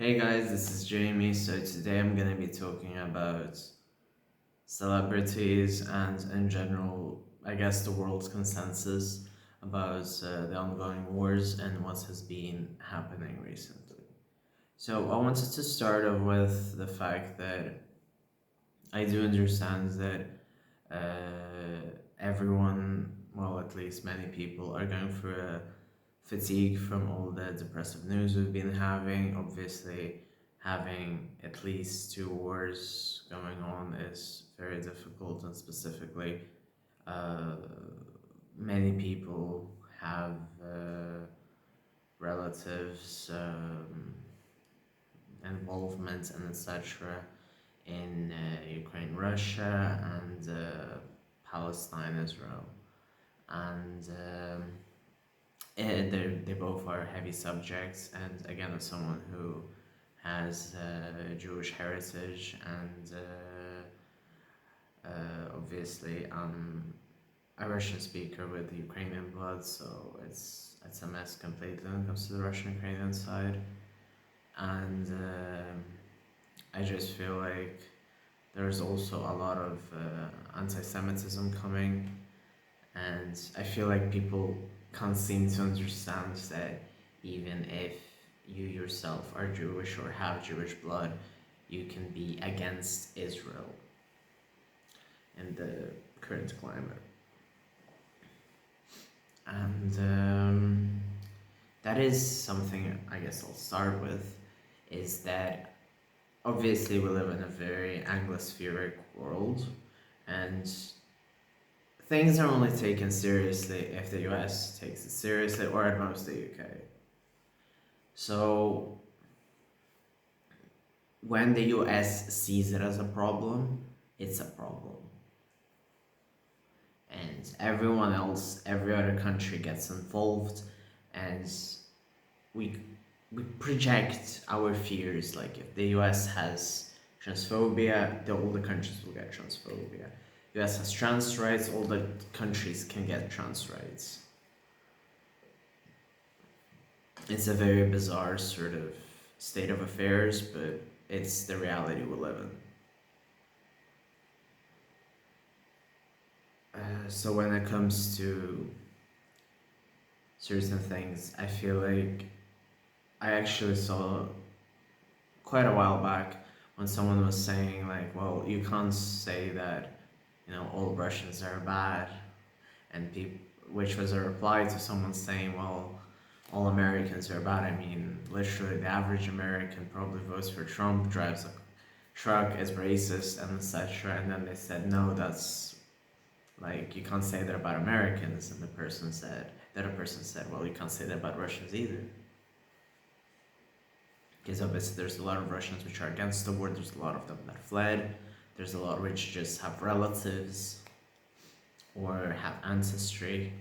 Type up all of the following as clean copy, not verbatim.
Hey guys, this is Jamie. So today I'm gonna be talking about celebrities and, in general, I guess the world's consensus about the ongoing wars and what has been happening recently. So I wanted to start off with the fact that I do understand that everyone, well, at least many people, are going through a fatigue from all the depressive news we've been having. Obviously, having at least two wars going on is very difficult, and specifically, uh, many people have relatives, involvement, and etc. in Ukraine, Russia, and Palestine, Israel. And they both are heavy subjects. And again, as someone who has Jewish heritage and obviously a Russian speaker with Ukrainian blood, so it's a mess completely when it comes to the Russian-Ukrainian side. And I just feel like there's also a lot of anti-Semitism coming, and I feel like people can't seem to understand that even if you yourself are Jewish or have Jewish blood, you can be against Israel in the current climate. And that is something I guess I'll start with, is that obviously we live in a very Anglospheric world, and things are only taken seriously if the US takes it seriously, or at most the UK. So when the US sees it as a problem, it's a problem. And everyone else, every other country gets involved, and we we project our fears. Like if the US has transphobia, all the countries will get transphobia. US has trans rights, all the countries can get trans rights. It's a very bizarre sort of state of affairs, but it's the reality we live in. So when it comes to certain things, I feel like I actually saw quite a while back when someone was saying like, well, you can't say that, all Russians are bad, and people, which was a reply to someone saying, well, all Americans are bad. I mean, literally, the average American probably votes for Trump, drives a truck, is racist, and etc. And then they said, no, that's like, you can't say that about Americans. And the other person said, well, you can't say that about Russians either. Because obviously there's a lot of Russians which are against the war, there's a lot of them that fled, there's a lot which just have relatives or have ancestry,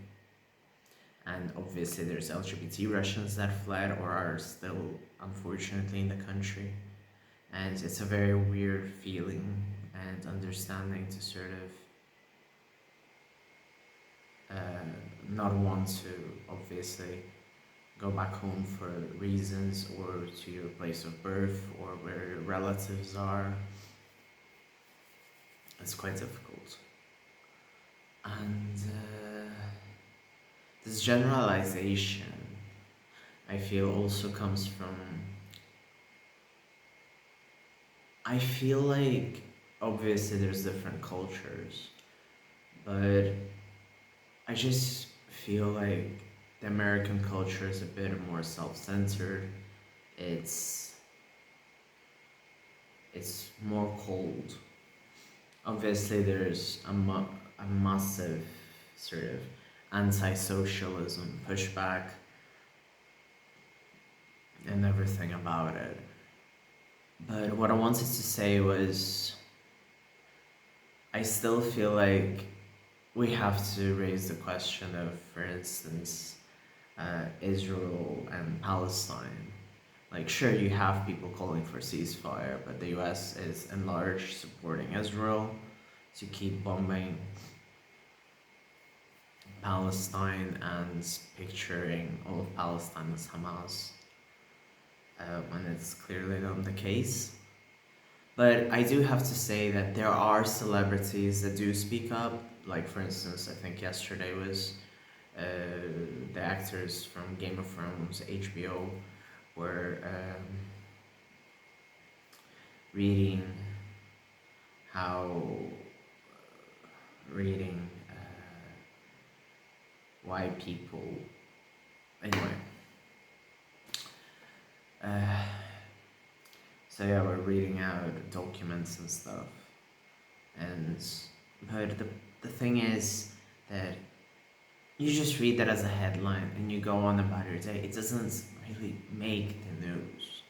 and obviously there's LGBT Russians that fled or are still unfortunately in the country. And it's a very weird feeling and understanding to sort of not want to obviously go back home for reasons, or to your place of birth, or where your relatives are. It's quite difficult. And this generalization, I feel, also comes from, I feel like obviously there's different cultures, but I just feel like the American culture is a bit more self-centered. It's it's more cold. Obviously, there's a massive sort of anti-socialism pushback and everything about it. But what I wanted to say was, I still feel like we have to raise the question of, for instance, Israel and Palestine. Like, sure, you have people calling for ceasefire, but the US is in large supporting Israel to keep bombing Palestine and picturing all of Palestine as Hamas. when it's clearly not the case. But I do have to say that there are celebrities that do speak up. Like, for instance, I think yesterday was uh, the actors from Game of Thrones, HBO, were reading how reading why people anyway. Uh, so yeah, we're reading out documents and stuff, and but the thing is that you just read that as a headline and you go on about your day. It doesn't really make the news.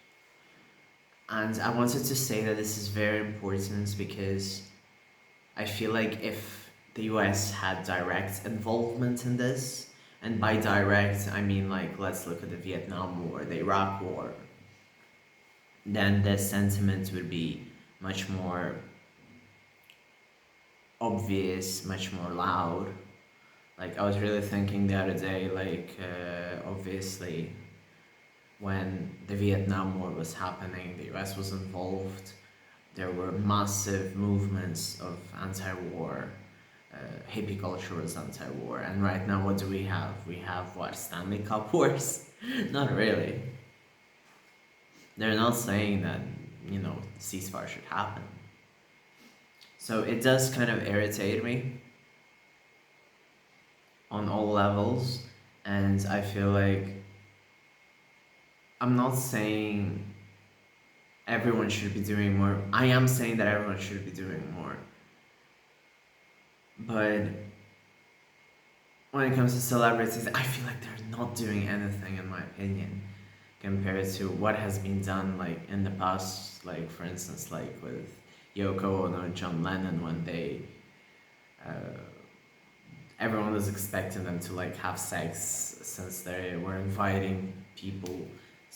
And I wanted to say that this is very important because I feel like if the US had direct involvement in this, and by direct I mean like let's look at the Vietnam War, the Iraq War, then the sentiment would be much more obvious, much more loud. Like I was really thinking the other day, like obviously when the Vietnam War was happening, the US was involved. There were massive movements of anti-war. Hippie culture was anti-war, and right now what do we have? We have what, Stanley Cup wars? Not really. They're not saying that, you know, ceasefire should happen. So it does kind of irritate me on all levels, and I feel like I'm not saying everyone should be doing more. I am saying that everyone should be doing more. But when it comes to celebrities, I feel like they're not doing anything, in my opinion, compared to what has been done like in the past. Like for instance, like with Yoko Ono and John Lennon, when they everyone was expecting them to like have sex since they were inviting people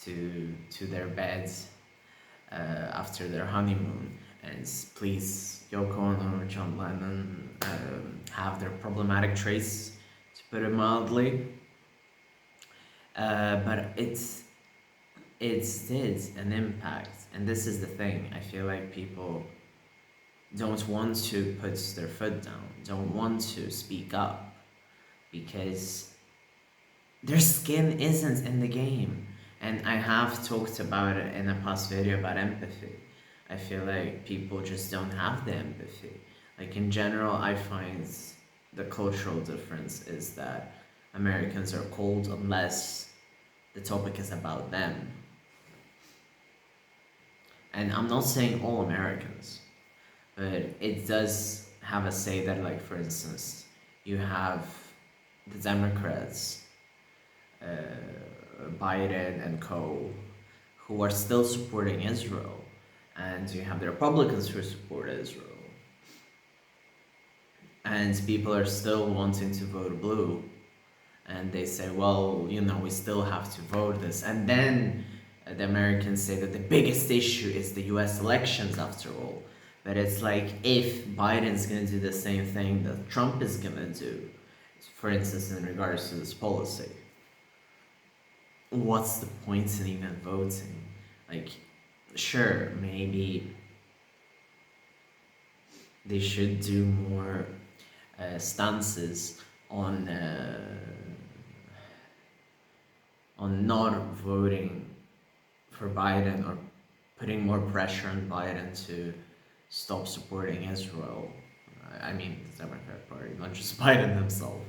to their beds after their honeymoon. And please, Yoko Ono or John Lennon have their problematic traits, to put it mildly. But it did an impact, and this is the thing. I feel like people don't want to put their foot down, don't want to speak up, because their skin isn't in the game. And I have talked about it in a past video about empathy. I feel like people just don't have the empathy. Like in general, I find the cultural difference is that Americans are cold unless the topic is about them. And I'm not saying all Americans, but it does have a say that, like, for instance, you have the Democrats, Biden and co, who are still supporting Israel, and you have the Republicans who support Israel, and people are still wanting to vote blue, and they say, well, you know, we still have to vote this, and then the Americans say that the biggest issue is the US elections after all. But it's like, if Biden's gonna do the same thing that Trump is gonna do, for instance, in regards to this policy, what's the point in even voting? Like, sure, maybe they should do more stances on not voting for Biden, or putting more pressure on Biden to stop supporting Israel. I mean, the Democrat Party, not just Biden himself.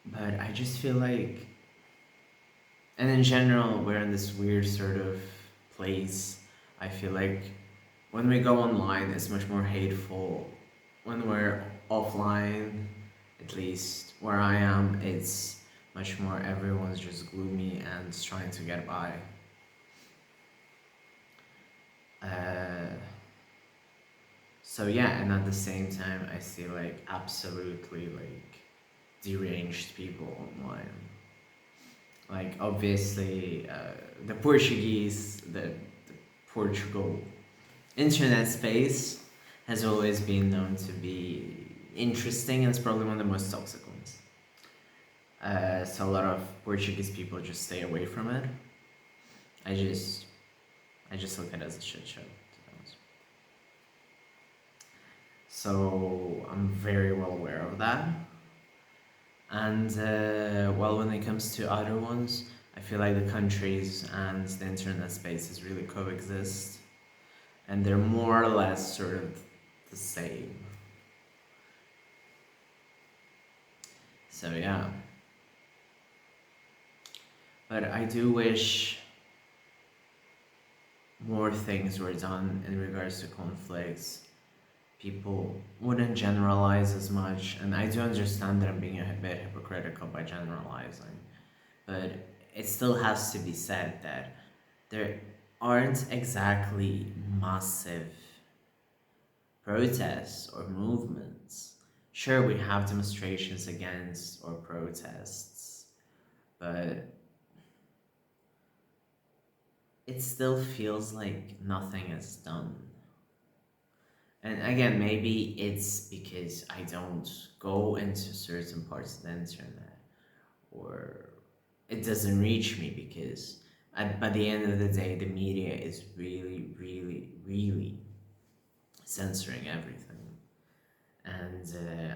But I just feel like, and in general, we're in this weird sort of place. I feel like when we go online, it's much more hateful. When we're offline, at least where I am, it's much more everyone's just gloomy and trying to get by. So yeah, and at the same time, I see like absolutely like deranged people online. Like obviously, the Portuguese, the Portugal internet space has always been known to be interesting, and it's probably one of the most toxic ones. So a lot of Portuguese people just stay away from it. I just look at it as a shit show, to be honest. So I'm very well aware of that. And well, when it comes to other ones, I feel like the countries and the internet spaces really coexist, and they're more or less sort of the same. So yeah. But I do wish more things were done in regards to conflicts. People wouldn't generalize as much, and I do understand that I'm being a bit hypocritical by generalizing, but it still has to be said that there aren't exactly massive protests or movements. Sure, we have demonstrations against or protests, but it still feels like nothing is done. And again, maybe it's because I don't go into certain parts of the internet, or it doesn't reach me because by the end of the day, the media is really, really, really censoring everything. And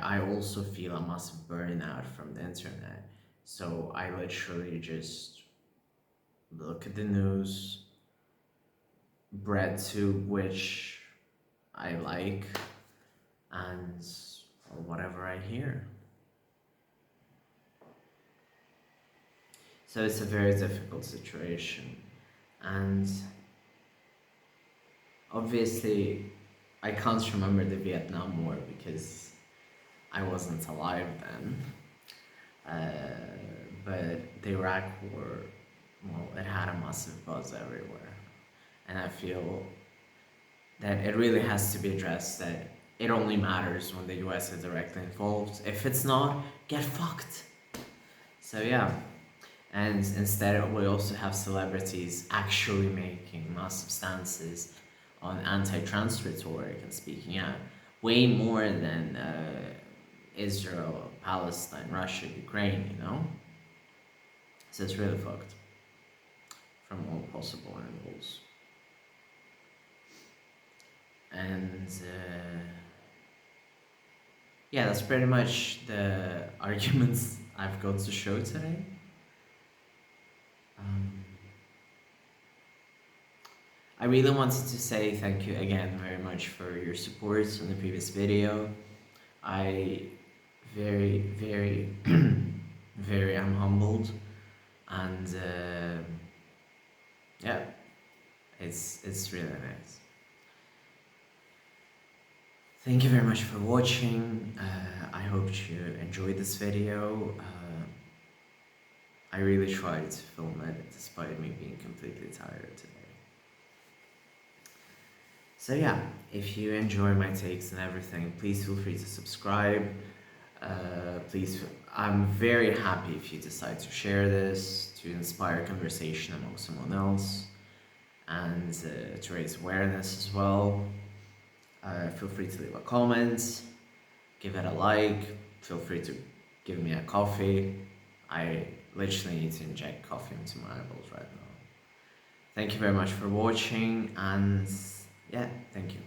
I also feel a massive burnout from the internet. So I literally just look at the news, bread tube, which I like, and or whatever I hear. So it's a very difficult situation, and obviously I can't remember the Vietnam War because I wasn't alive then. But the Iraq War, well, it had a massive buzz everywhere, and I feel that it really has to be addressed that it only matters when the US is directly involved. If it's not, get fucked. So yeah, and instead we also have celebrities actually making massive stances on anti-trans rhetoric and speaking out way more than Israel, Palestine, Russia, Ukraine, you know? So it's really fucked from all possible angles. And yeah, that's pretty much the arguments I've got to show today. I really wanted to say thank you again very much for your support on the previous video. I very, very, very am humbled, and yeah, it's really nice. Thank you very much for watching. I hope you enjoyed this video. I really tried to film it despite me being completely tired today. So yeah, if you enjoy my takes and everything, please feel free to subscribe. I'm very happy if you decide to share this, to inspire conversation among someone else, and to raise awareness as well. Feel free to leave a comment, give it a like, feel free to give me a coffee. I literally need to inject coffee into my eyeballs right now. Thank you very much for watching, and yeah, thank you.